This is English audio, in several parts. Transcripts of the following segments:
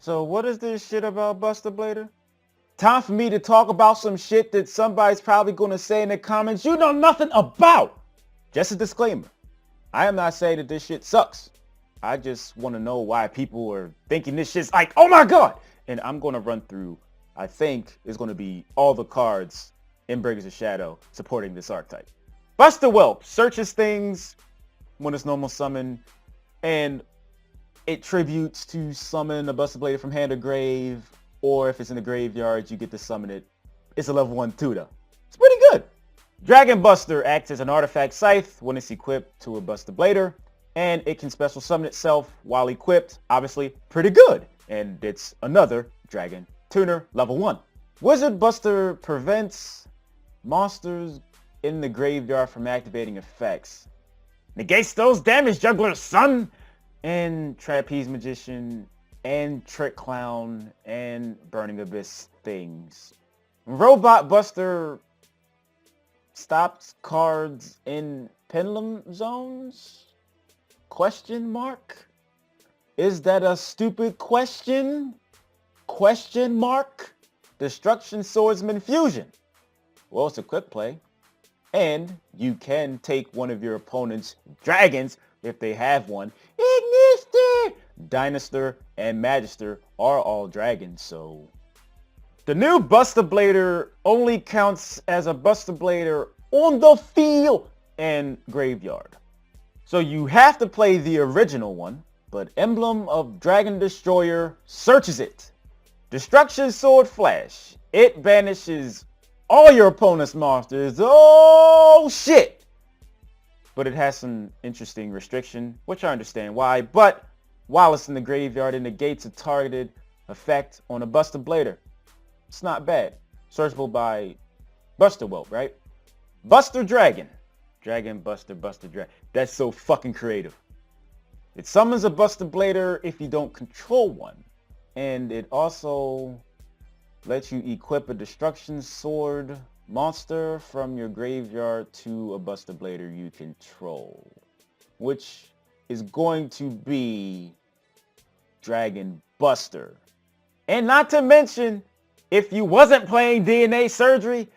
So what is this shit about Buster Blader? Time for me to talk about some shit that somebody's probably going to say in the comments you know nothing about. Just a disclaimer. I am not saying that this shit sucks. I just want to know why people are thinking this shit's like, oh my god. And I'm going to run through, I think, is going to be all the cards in Breakers of Shadow supporting this archetype. Buster Whelp searches things when it's normal summon, and it tributes to summon a Buster Blader from hand or grave, or if it's in the graveyard, you get to summon it. It's a level 1 tutor. It's pretty good. Dragon Buster acts as an artifact scythe when it's equipped to a Buster Blader, and it can special summon itself while equipped. Obviously, pretty good. And it's another Dragon Tuner, level 1. Wizard Buster prevents monsters in the graveyard from activating effects. Negates those damage, Juggler's Son! And Trapeze Magician, and Trick Clown, and Burning Abyss things. Robot Buster stops cards in pendulum zones? Question mark? Is that a stupid question? Question mark? Destruction Swordsman Fusion. Well, it's a quick play. And you can take one of your opponent's dragons, if they have one. Ignister! Dinoster and Magister are all dragons, so... The new Buster Blader only counts as a Buster Blader on the field and graveyard. So you have to play the original one, but Emblem of Dragon Destroyer searches it. Destruction Sword Flash. It banishes all your opponent's monsters. Oh shit! But it has some interesting restriction, which I understand why. But while it's in the graveyard, it negates a targeted effect on a Buster Blader. It's not bad. Searchable by Buster Whelp, right? Buster Dragon. Dragon Buster, Buster Dragon. That's so fucking creative. It summons a Buster Blader if you don't control one. And it also lets you equip a Destruction Sword monster from your graveyard to a Buster Blader you control. Which is going to be Dragon Buster. And not to mention, if you wasn't playing DNA Surgery,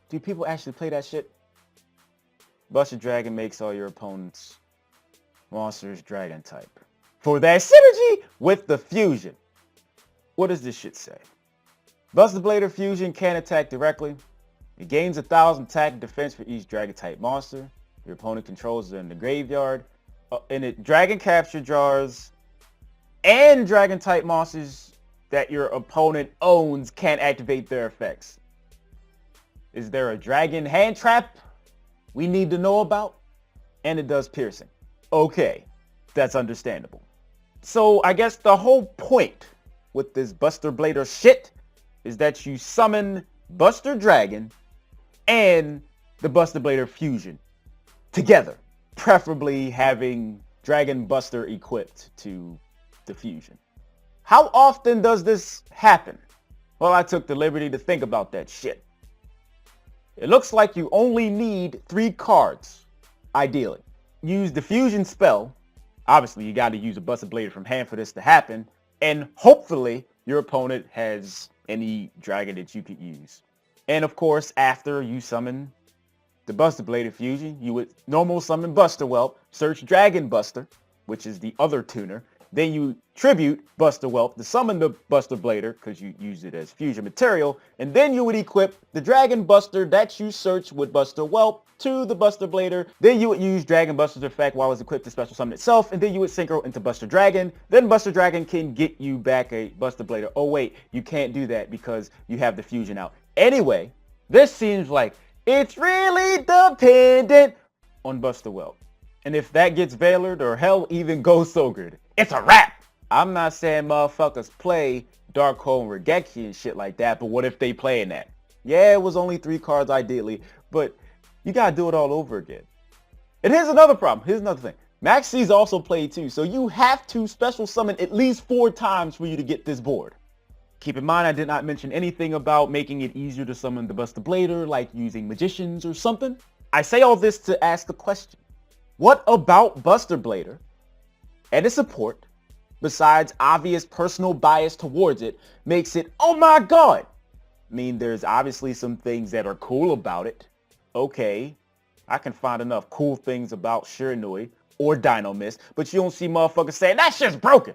do people actually play that shit? Buster Dragon makes all your opponents' monsters dragon type. For that synergy with the fusion. What does this shit say? Buster Blader Fusion can attack directly. It gains 1,000 attack and defense for each dragon type monster your opponent controls in the graveyard. And it dragon capture jars and dragon type monsters that your opponent owns can activate their effects. Is there a dragon hand trap we need to know about? And it does piercing. Okay, that's understandable. So I guess the whole point with this Buster Blader shit is that you summon Buster Dragon and the Buster Blader Fusion together, preferably having Dragon Buster equipped to the fusion. How often does this happen? Well, I took the liberty to think about that shit. It looks like you only need 3 cards, ideally. Use the fusion spell. Obviously, you got to use a Buster Blader from hand for this to happen. And hopefully, your opponent has any dragon that you could use. And of course, after you summon the Buster Blader Fusion, you would normal summon Buster Whelp, search Dragon Buster, which is the other tuner. Then you tribute Buster Whelp to summon the Buster Blader, because you use it as fusion material. And then you would equip the Dragon Buster that you search with Buster Whelp to the Buster Blader. Then you would use Dragon Buster's effect while it's equipped to special summon itself. And then you would synchro into Buster Dragon. Then Buster Dragon can get you back a Buster Blader. Oh wait, you can't do that because you have the fusion out. Anyway, this seems like it's really dependent on Buster Whelp. And if that gets Veilered or hell even goes Sogred, it's a wrap. I'm not saying motherfuckers play Darkhold and Regeki and shit like that, but what if they playing that? Yeah, it was only 3 cards ideally, but you gotta do it all over again. And here's another problem. Here's another thing. Maxi's also played too, so you have to special summon at least 4 times for you to get this board. Keep in mind, I did not mention anything about making it easier to summon the Buster Blader, like using magicians or something. I say all this to ask the question. What about Buster Blader and its support besides obvious personal bias towards it, makes it, oh my God. I mean, there's obviously some things that are cool about it. Okay, I can find enough cool things about Shiranui or Dino Mist, but you don't see motherfuckers saying that shit's broken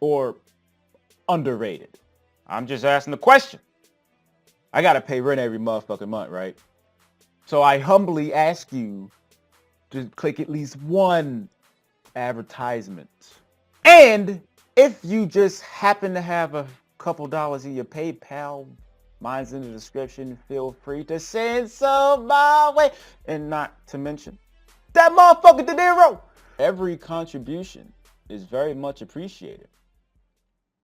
or underrated. I'm just asking the question. I gotta pay rent every motherfucking month, right? So I humbly ask you to click at least one advertisement. And if you just happen to have a couple dollars in your PayPal, mine's in the description, feel free to send some my way. And not to mention that motherfucker DINERO. Every contribution is very much appreciated.